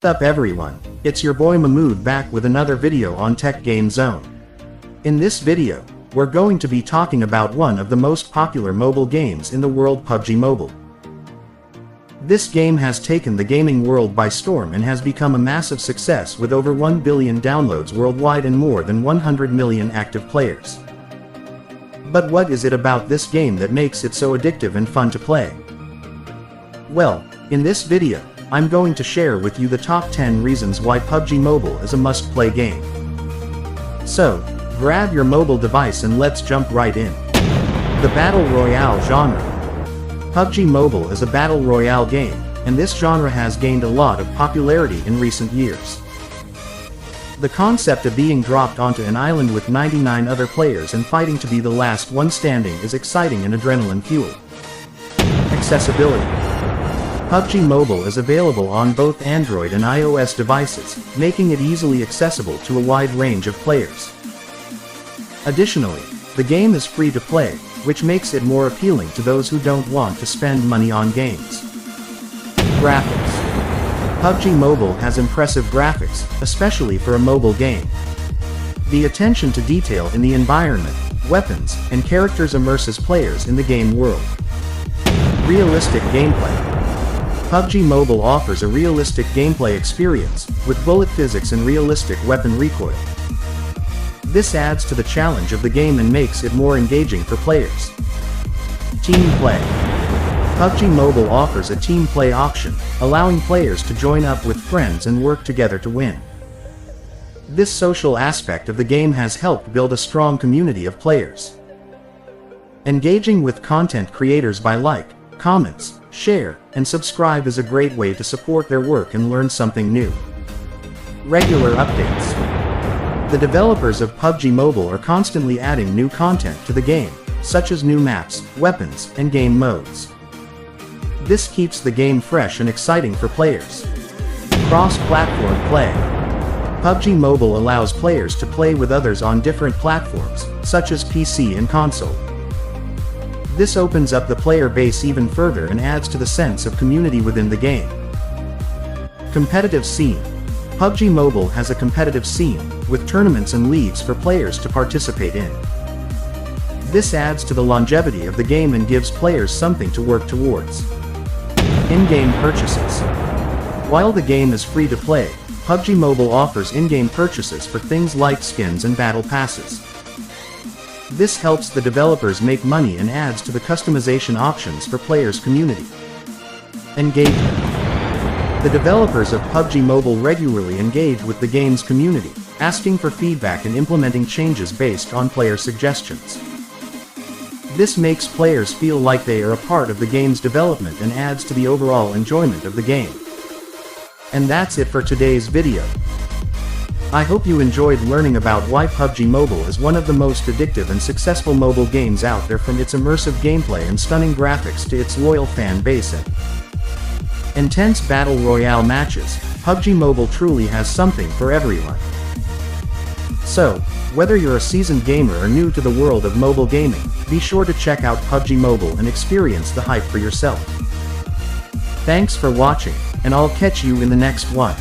What's up everyone, it's your boy Mahmood back with another video on Tech Game Zone. In this video, we're going to be talking about one of the most popular mobile games in the world, PUBG Mobile. This game has taken the gaming world by storm and has become a massive success with over 1 billion downloads worldwide and more than 100 million active players. But what is it about this game that makes it so addictive and fun to play? Well, in this video, I'm going to share with you the top 10 reasons why PUBG Mobile is a must-play game. So, grab your mobile device and let's jump right in. The Battle Royale genre. PUBG Mobile is a Battle Royale game, and this genre has gained a lot of popularity in recent years. The concept of being dropped onto an island with 99 other players and fighting to be the last one standing is exciting and adrenaline-fueled. Accessibility. PUBG Mobile is available on both Android and iOS devices, making it easily accessible to a wide range of players. Additionally, the game is free to play, which makes it more appealing to those who don't want to spend money on games. Graphics. PUBG Mobile has impressive graphics, especially for a mobile game. The attention to detail in the environment, weapons, and characters immerses players in the game world. Realistic gameplay. PUBG Mobile offers a realistic gameplay experience, with bullet physics and realistic weapon recoil. This adds to the challenge of the game and makes it more engaging for players. Team play. PUBG Mobile offers a team play option, allowing players to join up with friends and work together to win. This social aspect of the game has helped build a strong community of players. Engaging with content creators by like, comments, share, and subscribe is a great way to support their work and learn something new. Regular updates. The developers of PUBG Mobile are constantly adding new content to the game, such as new maps, weapons, and game modes. This keeps the game fresh and exciting for players. Cross-platform play. PUBG Mobile allows players to play with others on different platforms, such as PC and console. This opens up the player base even further and adds to the sense of community within the game. Competitive scene. PUBG Mobile has a competitive scene, with tournaments and leagues for players to participate in. This adds to the longevity of the game and gives players something to work towards. In-game purchases. While the game is free to play, PUBG Mobile offers in-game purchases for things like skins and battle passes. This helps the developers make money and adds to the customization options for players' community. Engagement. The developers of PUBG Mobile regularly engage with the game's community, asking for feedback and implementing changes based on player suggestions. This makes players feel like they are a part of the game's development and adds to the overall enjoyment of the game. And that's it for today's video. I hope you enjoyed learning about why PUBG Mobile is one of the most addictive and successful mobile games out there, from its immersive gameplay and stunning graphics to its loyal fan base and intense battle royale matches. PUBG Mobile truly has something for everyone. So, whether you're a seasoned gamer or new to the world of mobile gaming, be sure to check out PUBG Mobile and experience the hype for yourself. Thanks for watching, and I'll catch you in the next one.